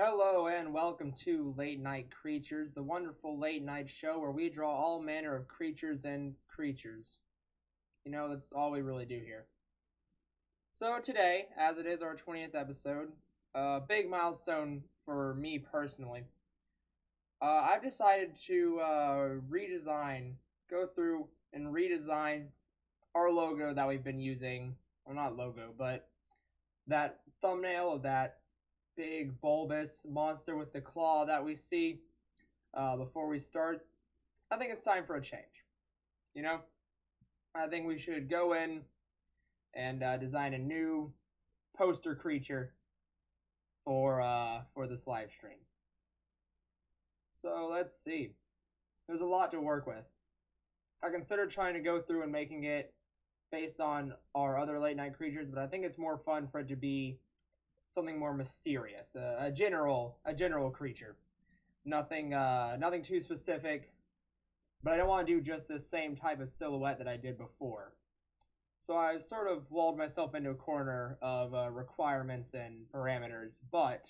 Hello and welcome to Late Night Creatures, the wonderful late night show where we draw all manner of creatures and creatures. That's all we really do here. So today, as it is our 20th episode, a big milestone for me personally, I've decided to go through and redesign our logo that we've been using. Well, not logo, but that thumbnail of that big bulbous monster with the claw that we see before we start. I think it's time for a change. You know, I think we should go in and design a new poster creature for this live stream. So let's see. There's a lot to work with. I considered trying to go through and making it based on our other late night creatures, but I think it's more fun for it to be something more mysterious, a general creature. Nothing too specific, but I don't want to do just the same type of silhouette that I did before. So I've sort of walled myself into a corner of requirements and parameters, but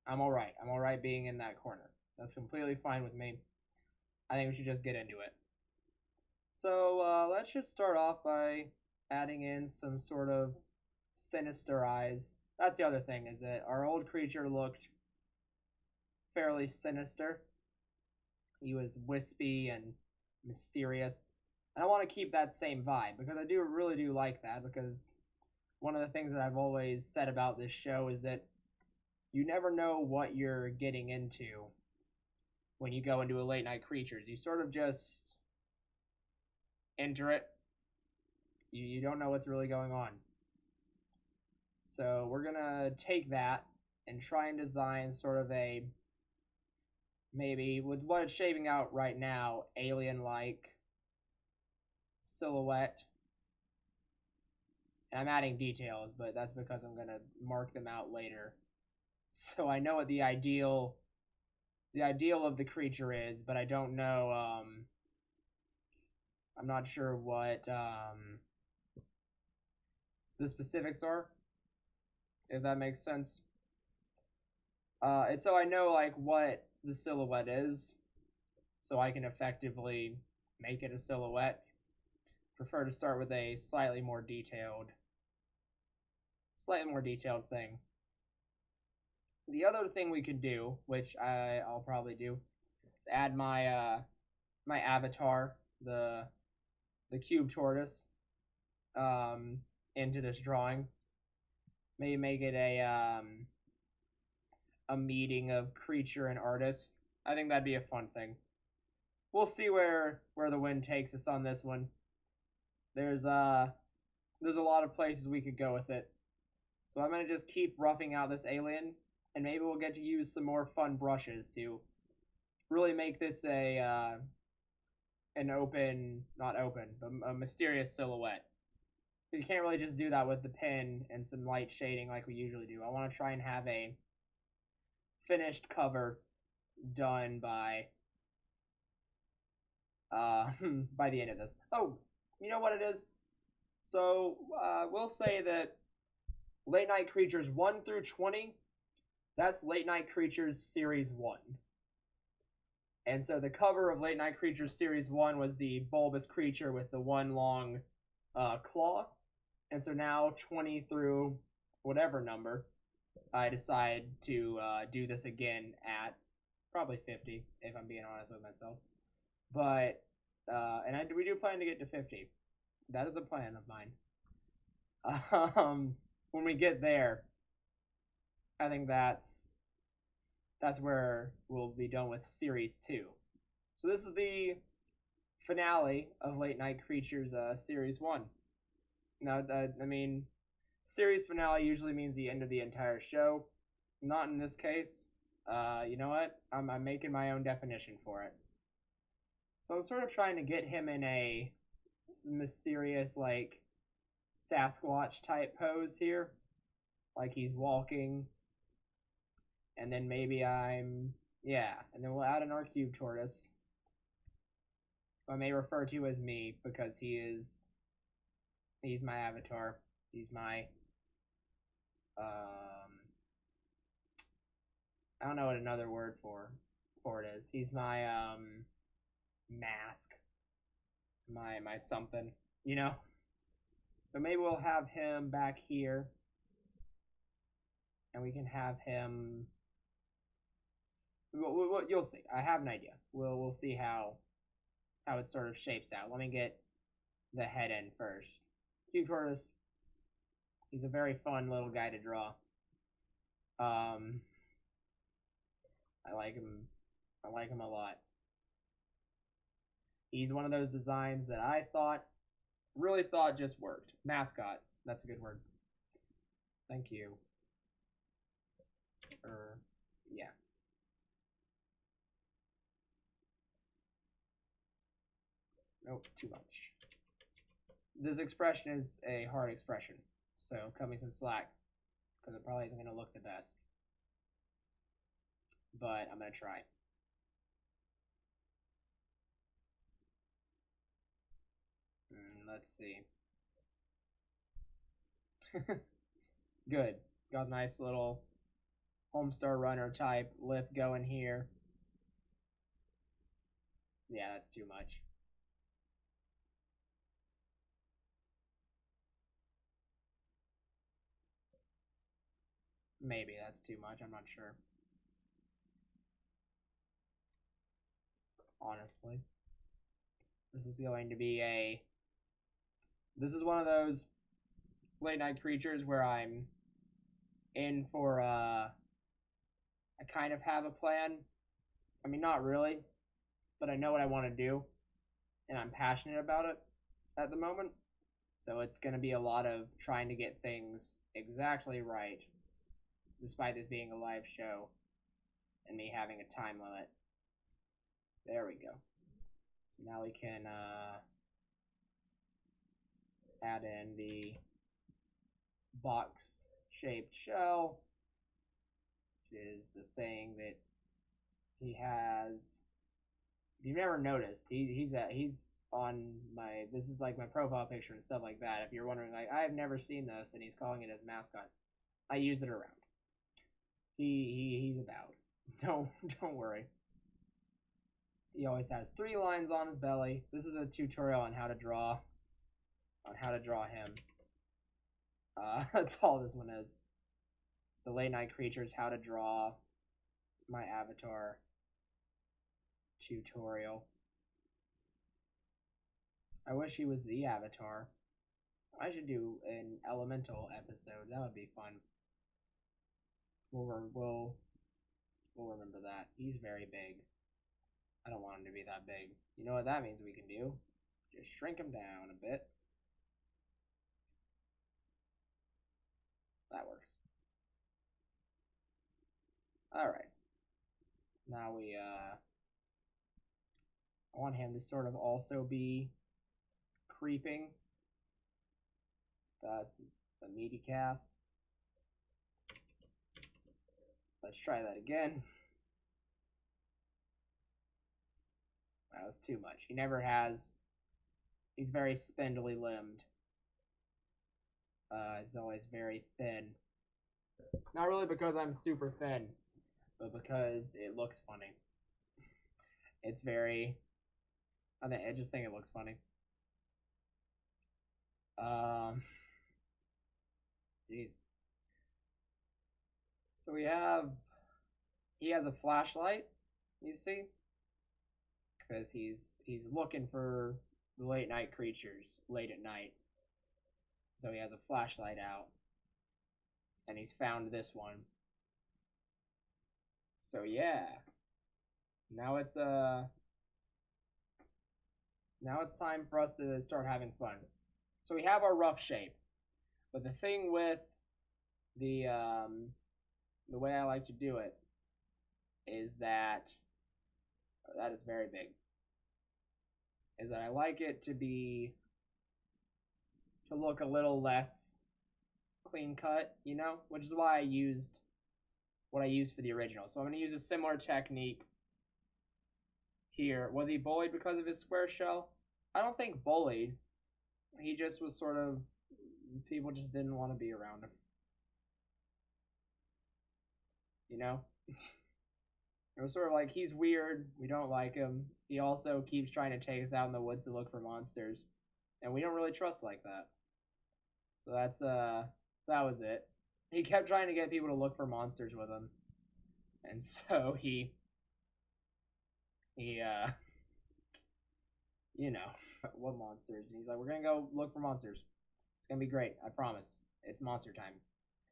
I'm all right. I'm all right being in that corner. That's completely fine with me. I think we should just get into it. So let's just start off by adding in some sort of sinister eyes. That's the other thing, is that our old creature looked fairly sinister. He was wispy and mysterious. And I want to keep that same vibe because I really do like that, because one of the things that I've always said about this show is that you never know what you're getting into when you go into a late night creatures. You sort of just enter it. You don't know what's really going on. So we're going to take that and try and design sort of a, maybe with what it's shaping out right now, alien-like silhouette. And I'm adding details, but that's because I'm going to mark them out later. So I know what the ideal of the creature is, but I don't know, I'm not sure what the specifics are, if that makes sense. And so I know like what the silhouette is, so I can effectively make it a silhouette. Prefer to start with a slightly more detailed thing. The other thing we could do, which I'll probably do, is add my my avatar, the cube tortoise, into this drawing. Maybe make it a meeting of creature and artist. I think that'd be a fun thing. We'll see where the wind takes us on this one. There's a lot of places we could go with it. So I'm gonna just keep roughing out this alien, and maybe we'll get to use some more fun brushes to really make this an open, not open, but a mysterious silhouette. You can't really just do that with the pen and some light shading like we usually do. I want to try and have a finished cover done by by the end of this. Oh, you know what it is? So we'll say that Late Night Creatures 1 through 20, that's Late Night Creatures Series 1. And so the cover of Late Night Creatures Series 1 was the bulbous creature with the one long claw. And so now 20 through whatever number, I decide to do this again at probably 50, if I'm being honest with myself. But, we do plan to get to 50. That is a plan of mine. When we get there, I think that's where we'll be done with Series 2. So this is the finale of Late Night Creatures Series 1. Now, series finale usually means the end of the entire show. Not in this case. You know what? I'm making my own definition for it. So I'm sort of trying to get him in a mysterious, like, Sasquatch type pose here. Like he's walking. And then maybe and then we'll add an cube tortoise, who I may refer to as me because he's my avatar. He's my I don't know what another word for it is. He's my mask, my something, you know. So maybe we'll have him back here, and we can have him. You'll see. I have an idea. We'll see how it sort of shapes out. Let me get the head in first. Q Tortoise. He's a very fun little guy to draw. I like him. I like him a lot. He's one of those designs that I really thought just worked. Mascot. That's a good word. Thank you. Yeah. Nope, too much. This expression is a hard expression, so cut me some slack, because it probably isn't going to look the best. But I'm going to try. Let's see. Good. Got a nice little Homestar Runner type lift going here. Yeah, that's too much. Maybe that's too much. I'm not sure. Honestly. This is going to be a... This is one of those late night creatures where I'm in for I kind of have a plan. I mean, not really, but I know what I want to do, and I'm passionate about it at the moment. So it's going to be a lot of trying to get things exactly right, despite this being a live show and me having a time limit. There we go. So now we can add in the box-shaped shell, which is the thing that he has. If you've never noticed, he's on my, this is like my profile picture and stuff like that. If you're wondering, like, I've never seen this, and he's calling it his mascot. I use it around. He's about. Don't worry. He always has 3 lines on his belly. This is a tutorial on how to draw him. That's all this one is. It's the late night creatures, how to draw my avatar tutorial. I wish he was the avatar. I should do an elemental episode. That would be fun. We'll remember that. He's very big. I don't want him to be that big. You know what that means we can do? Just shrink him down a bit. That works. Alright. Now I want him to sort of also be creeping. That's the meaty calf. Let's try that again. That was too much. He never has. He's very spindly limbed. He's always very thin. Not really because I'm super thin, but because it looks funny. It's very... I just think it looks funny. Jeez. So he has a flashlight, you see? Because he's looking for the late night creatures late at night. So he has a flashlight out. And he's found this one. So yeah. Now it's time for us to start having fun. So we have our rough shape. But the thing with the way I like to do it is that is very big. Is that I like it to look a little less clean cut, you know, which is why I used what I used for the original. So I'm going to use a similar technique here. Was he bullied because of his square shell? I don't think bullied. He just was sort of, people just didn't want to be around him. You know? It was sort of like he's weird. We don't like him. He also keeps trying to take us out in the woods to look for monsters, and we don't really trust like that. So that was it. He kept trying to get people to look for monsters with him, and so he you know what monsters? And he's like, we're gonna go look for monsters. It's gonna be great. I promise. It's monster time.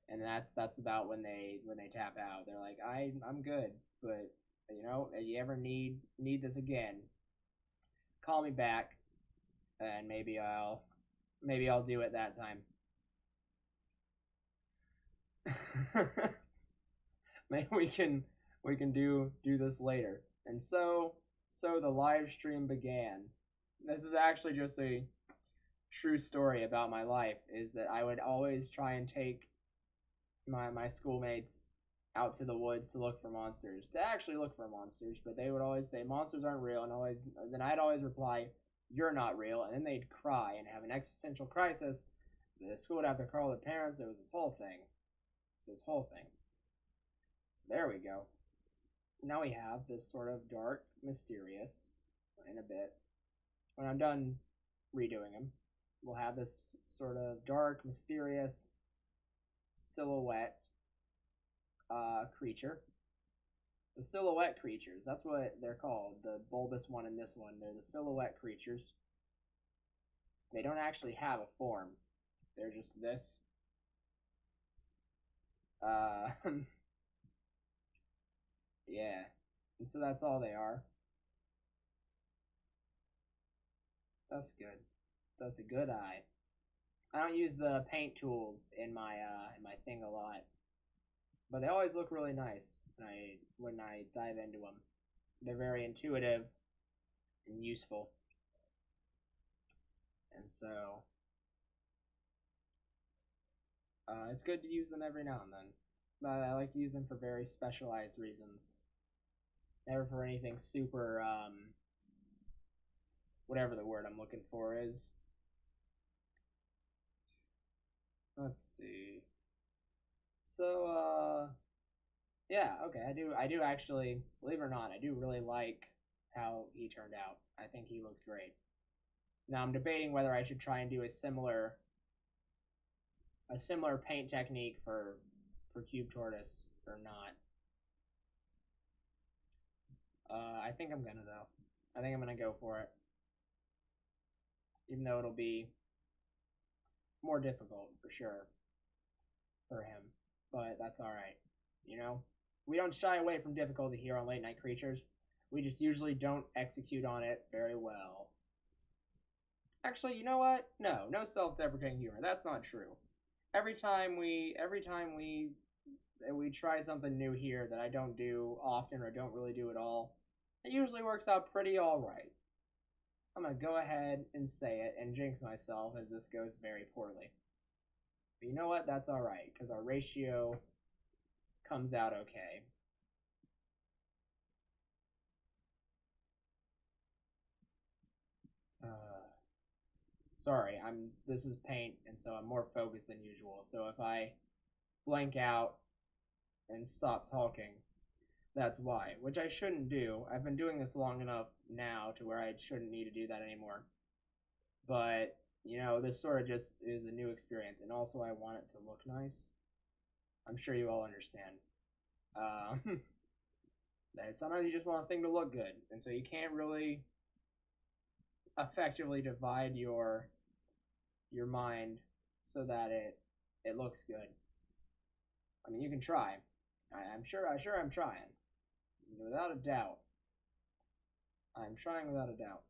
And that's about when they tap out. They're like, I'm good, but if you ever need this again, call me back, and maybe I'll do it that time. Maybe we can do this later. And so the live stream began. This is actually just a true story about my life. Is that I would always try and take my schoolmates out to the woods to look for monsters, to actually look for monsters, but they would always say monsters aren't real, and then I'd always reply, "You're not real," and then they'd cry and have an existential crisis. The school would have to call their parents. It was this whole thing. It's this whole thing. So there we go. Now we have this sort of dark, mysterious, in a bit. When I'm done redoing them, we'll have this sort of dark, mysterious silhouette creature. The silhouette creatures, that's what they're called. The bulbous one and this one, they're the silhouette creatures. They don't actually have a form. They're just this. Uh, yeah. And so that's all they are. That's good. That's a good eye. I don't use the paint tools in my thing a lot, but they always look really nice when I dive into them. They're very intuitive and useful, and so it's good to use them every now and then. I like to use them for very specialized reasons. Never for anything super, whatever the word I'm looking for is. Let's see. So, yeah, okay. I do actually, believe it or not, I do really like how he turned out. I think he looks great. Now I'm debating whether I should try and do a similar paint technique for Cube Tortoise or not. I think I'm gonna though. I think I'm gonna go for it, even though it'll be more difficult for sure for him. But that's all right. You know, we don't shy away from difficulty here on Late Night Creatures. We just usually don't execute on it very well. Actually, you know what? No self-deprecating humor. That's not true. Every time we try something new here that I don't do often or don't really do at all, it usually works out pretty all right. I'm gonna go ahead and say it and jinx myself as this goes very poorly. But you know what? That's all right because our ratio comes out okay. Uh, Sorry, I'm. This is paint, and so I'm more focused than usual. So if I blank out and stop talking, that's why. Which I shouldn't do. I've been doing this long enough now to where I shouldn't need to do that anymore. But this sort of just is a new experience, and also I want it to look nice. I'm sure you all understand. Um, that sometimes you just want a thing to look good, and so you can't really effectively divide your mind so that it looks good. I mean, you can try. I'm sure I'm trying, without a doubt. I'm trying without a doubt,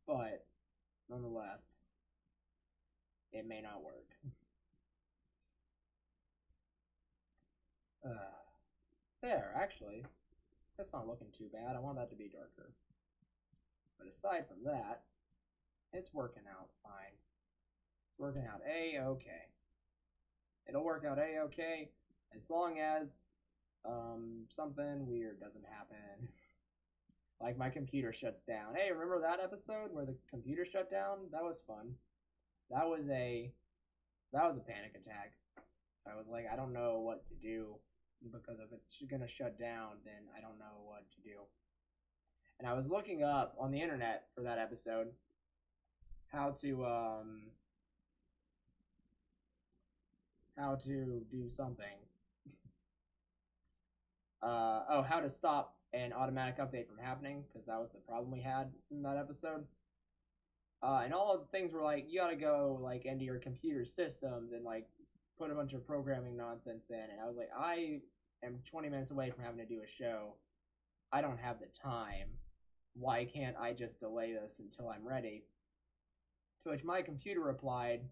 but nonetheless, it may not work. Uh, there, actually, that's not looking too bad. I want that to be darker, but aside from that, it's working out fine. It's working out a-okay. It'll work out a-okay as long as something weird doesn't happen. Like my computer shuts down. Hey, remember that episode where the computer shut down? That was fun. That was a that was a panic attack. I was like, I don't know what to do. because if it's gonna shut down, then I don't know what to do. And I was looking up on the internet for that episode how to do something. How to stop an automatic update from happening, because that was the problem we had in that episode. And all of the things were like, you gotta go like into your computer systems and like put a bunch of programming nonsense in. And I was like, I am 20 minutes away from having to do a show. I don't have the time. Why can't I just delay this until I'm ready? To which my computer replied,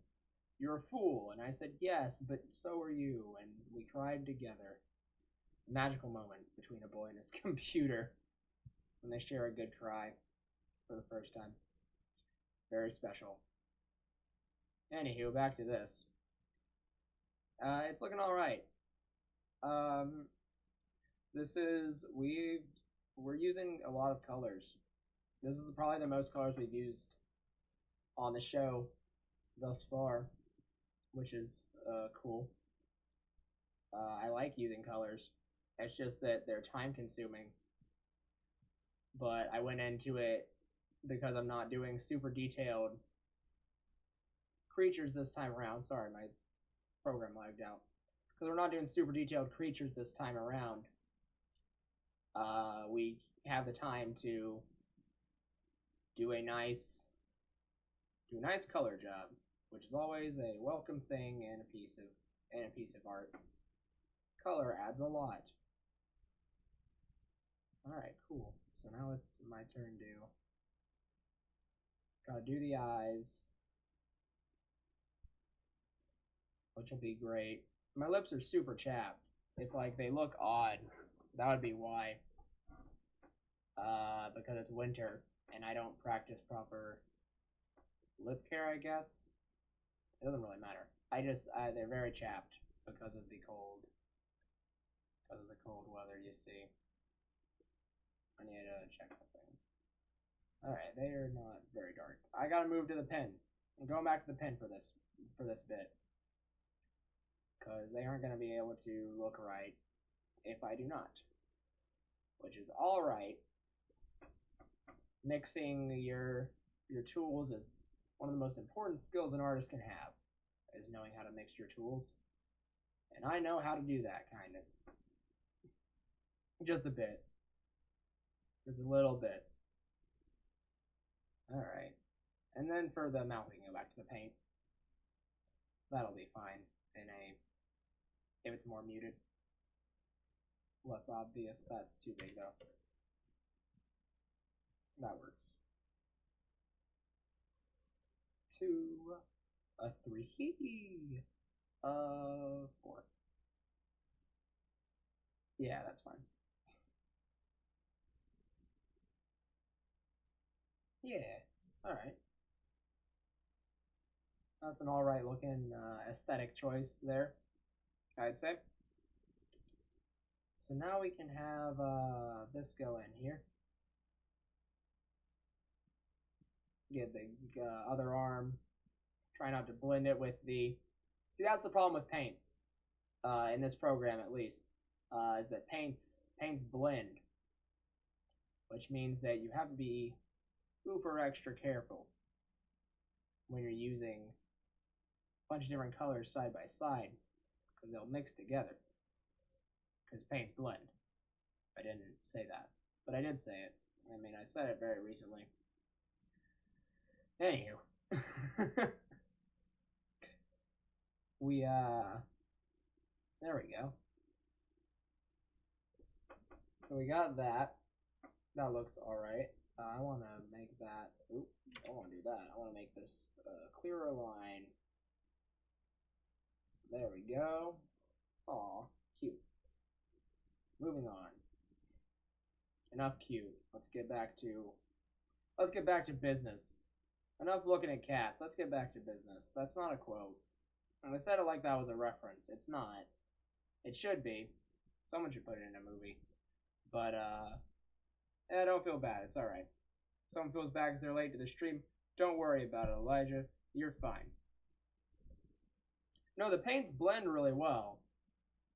"You're a fool." And I said, "Yes, but so are you." And we cried together. A magical moment between a boy and his computer when they share a good cry for the first time. Very special. Anywho, back to this. It's looking all right. This is we're using a lot of colors. This is probably the most colors we've used on the show thus far, which is cool. I like using colors. It's just that they're time consuming. But I went into it because I'm not doing super detailed creatures this time around. Sorry, my program lagged out. Because we're not doing super detailed creatures this time around. We have the time to do a nice color job, which is always a welcome thing and a piece of art. Color adds a lot. Alright, cool. So now it's my turn to gotta do the eyes, which will be great. My lips are super chapped. If like they look odd, that would be why. Because it's winter and I don't practice proper lip care, I guess. It doesn't really matter. They're very chapped because of the cold weather, you see. I need to check something. Alright, they are not very dark. I gotta move to the pen. I'm going back to the pen for this bit. Because they aren't going to be able to look right if I do not. Which is alright. Mixing your tools is one of the most important skills an artist can have, is knowing how to mix your tools. And I know how to do that, kind of. Just a bit. Just a little bit. Alright. And then for the mouth, we can go back to the paint. That'll be fine if it's more muted. Less obvious. That's too big, though. That works. 2, a 3, 4. Yeah, that's fine. Yeah, alright. That's an alright looking aesthetic choice there, I'd say. So now we can have this go in here. Get the other arm. Try not to blend it with the... See, that's the problem with paints. In this program, at least. Is that paints blend. Which means that you have to be super extra careful when you're using a bunch of different colors side by side. Because they'll mix together. Because paints blend. I didn't say that. But I did say it. I mean, I said it very recently. Anywho. There we go. So we got that. That looks alright. I want to make that, oop, I don't want to do that. I want to make this clearer line. There we go. Aw, cute. Moving on. Enough cute. Let's get back to business. Enough looking at cats. Let's get back to business. That's not a quote. And I said it like that was a reference. It's not. It should be. Someone should put it in a movie. But, don't feel bad. It's alright. Someone feels bad because they're late to the stream. Don't worry about it, Elijah. You're fine. No, the paints blend really well.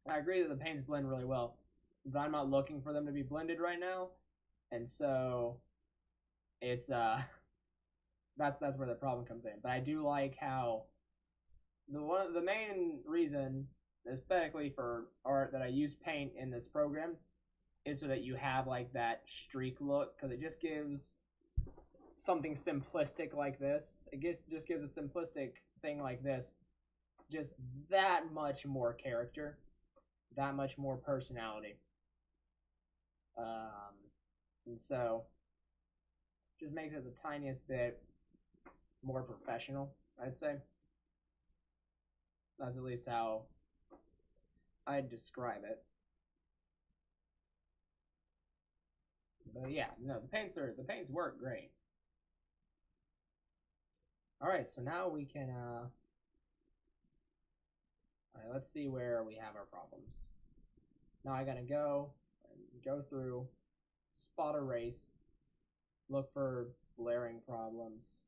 I agree that the paints blend really well, but I'm not looking for them to be blended right now, and so it's that's where the problem comes in. But I do like how the main reason aesthetically for art that I use paint in this program is so that you have like that streak look, because it just gives something simplistic like this. Just gives a simplistic thing like this just that much more character, that much more personality. Um, and so just makes it the tiniest bit more professional, I'd say. That's at least how I'd describe it. But yeah, no, the paints work great. All right, so now we can all right, let's see where we have our problems. Now I gotta go through, spot erase, look for glaring problems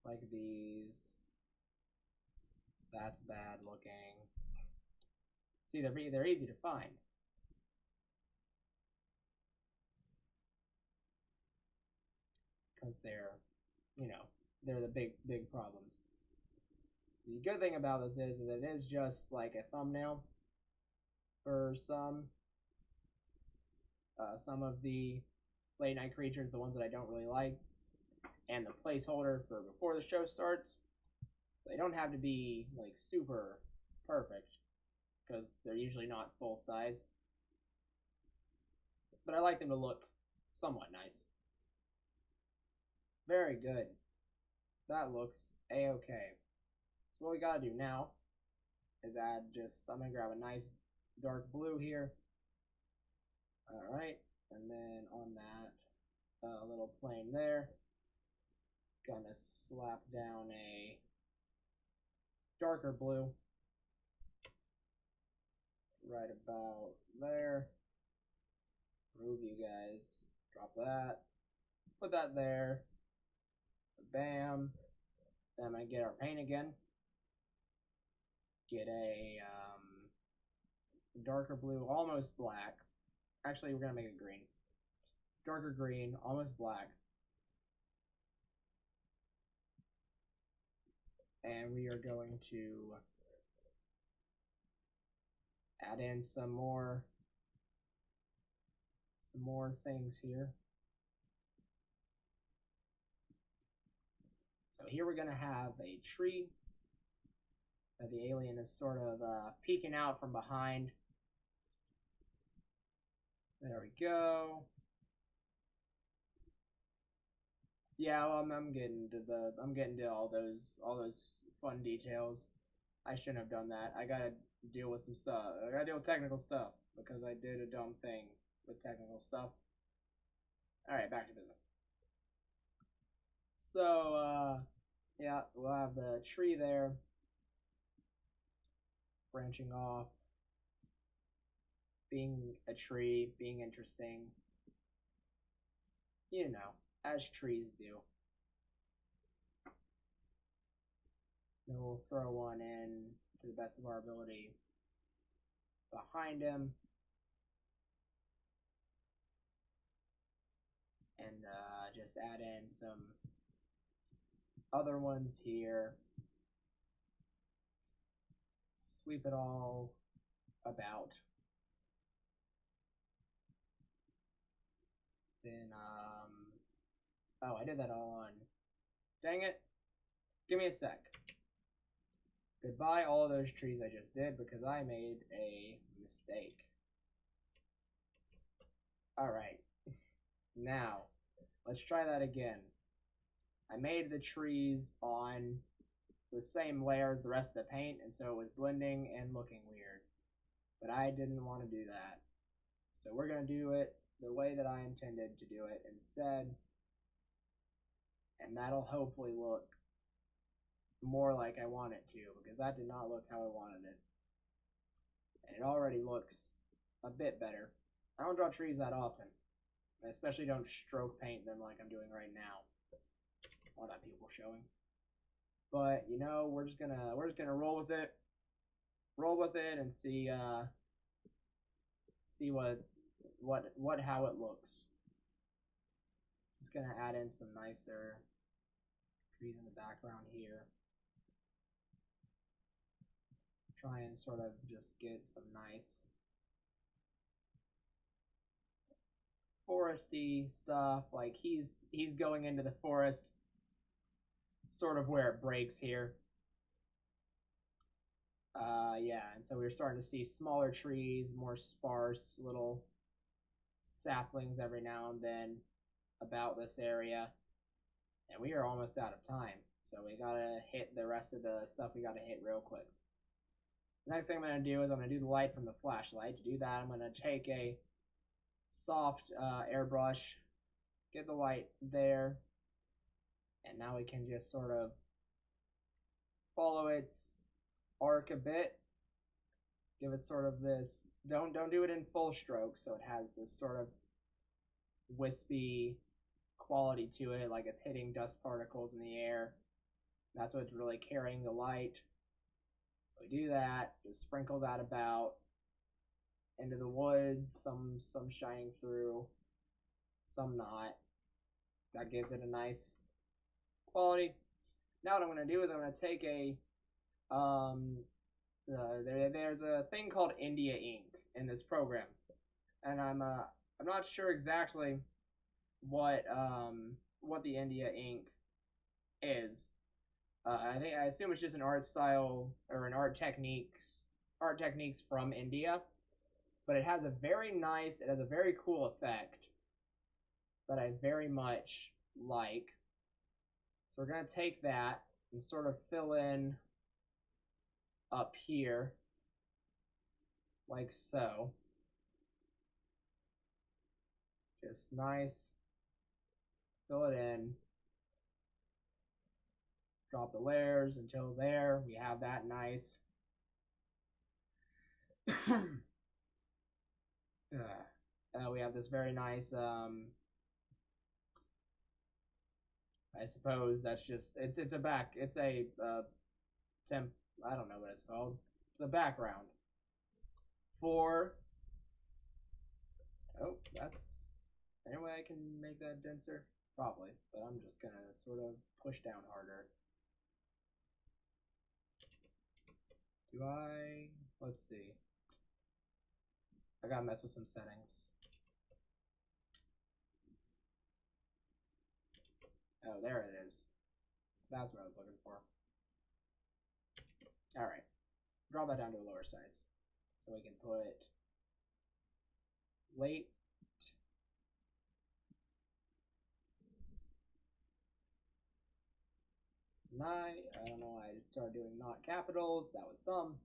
like these. That's bad looking. See, they're easy to find. Because they're the big problems. The good thing about this is that it is just like a thumbnail for some of the late night creatures, the ones that I don't really like, and the placeholder for before the show starts. They don't have to be like super perfect because they're usually not full size, but I like them to look somewhat nice. Very good. That looks a-okay. So what we gotta do now is I'm gonna grab a nice dark blue here. All right, and then on that little plane there, gonna slap down a darker blue right about there. Move you guys, drop that, put that there, bam. Then I'm gonna get our paint again, get a darker blue, almost black. Actually, we're gonna make it green. Darker green, almost black. And we are going to add in some more things here. So here we're gonna have a tree that the alien is sort of peeking out from behind. There we go. Yeah, well, I'm getting to all those fun details. I shouldn't have done that. I gotta deal with some stuff. I gotta deal with technical stuff because I did a dumb thing with technical stuff. All right, back to business. So yeah, we'll have the tree there branching off, being a tree, being interesting. As trees do. Then we'll throw one in to the best of our ability behind him. And just add in some other ones here. Sweep it all about. Then, oh, I did that all on. Dang it. Give me a sec. Goodbye, all of those trees I just did because I made a mistake. Alright. Now, let's try that again. I made the trees on the same layer as the rest of the paint, and so it was blending and looking weird. But I didn't want to do that. So we're going to do it the way that I intended to do it instead. And that'll hopefully look more like I want it to, because that did not look how I wanted it. And it already looks a bit better. I don't draw trees that often. I especially don't stroke paint them like I'm doing right now. All that people showing. But we're just gonna roll with it. roll with it and see see what how it looks. Just gonna add in some nicer trees in the background here. Try and sort of just get some nice foresty stuff. Like he's going into the forest, sort of where it breaks here. Yeah, and so we're starting to see smaller trees, more sparse little saplings every now and then about this area. And we are almost out of time, so we gotta hit the rest of the stuff we gotta hit real quick. The next thing I'm gonna do is I'm gonna do the light from the flashlight. To do that, I'm gonna take a soft airbrush, get the light there, and now we can just sort of follow its arc a bit. Give it sort of this, don't do it in full stroke, so it has this sort of wispy quality to it, like it's hitting dust particles in the air. That's what's really carrying the light. So we do that, just sprinkle that about into the woods, some shining through, some not. That gives it a nice quality. Now what I'm going to do is I'm going to take a there's a thing called India ink in this program, and I'm not sure exactly what the India ink is. I assume it's just an art style or an art techniques from India, but it has a very cool effect that I very much like. So we're gonna take that and sort of fill in up here like so. Just nice. Fill it in. Drop the layers until there. We have that nice. We have this very nice. I suppose that's just it's a temp. I don't know what it's called. The background for. Oh, that's. Any way I can make that denser? Probably, but I'm just gonna sort of push down harder. Do I? Let's see. I gotta mess with some settings. Oh, there it is. That's what I was looking for. All right. Draw that down to a lower size. So we can put late. Night. I don't know why I started doing not capitals. That was dumb.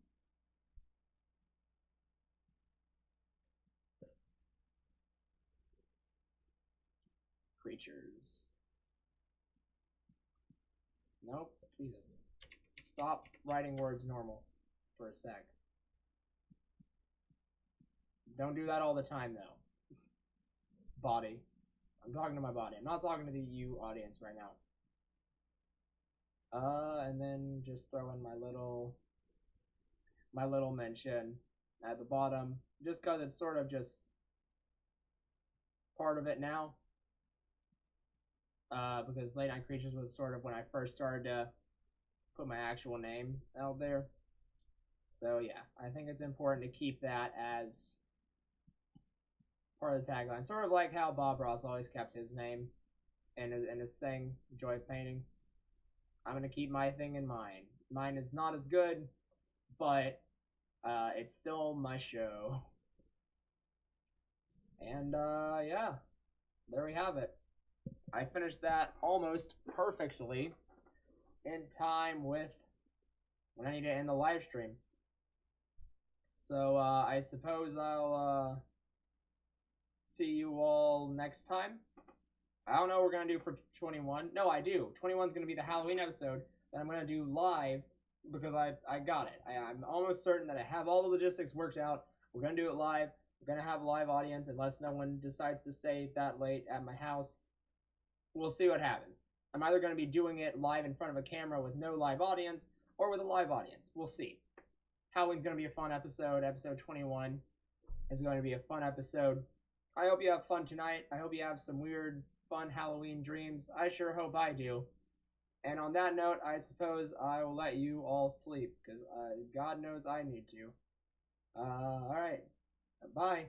Creatures. Nope. Jesus. Stop writing words normal for a sec. Don't do that all the time, though. Body. I'm talking to my body. I'm not talking to the you audience right now. And then just throw in my little mention at the bottom, just because it's sort of just part of it now. Because Late Night Creatures was sort of when I first started to put my actual name out there. So yeah, I think it's important to keep that as part of the tagline. Sort of like how Bob Ross always kept his name in his thing, Joy of Painting. I'm going to keep my thing in mind. Mine is not as good, but it's still my show. And yeah, there we have it. I finished that almost perfectly in time with when I need to end the live stream. So I suppose I'll see you all next time. I don't know what we're going to do for 21. No, I do. 21 is going to be the Halloween episode that I'm going to do live because I got it. I'm almost certain that I have all the logistics worked out. We're going to do it live. We're going to have a live audience unless no one decides to stay that late at my house. We'll see what happens. I'm either going to be doing it live in front of a camera with no live audience or with a live audience. We'll see. Halloween's going to be a fun episode. Episode 21 is going to be a fun episode. I hope you have fun tonight. I hope you have some weird, fun Halloween dreams. I sure hope I do. And on that note, I suppose I will let you all sleep because God knows I need to. All right. Bye.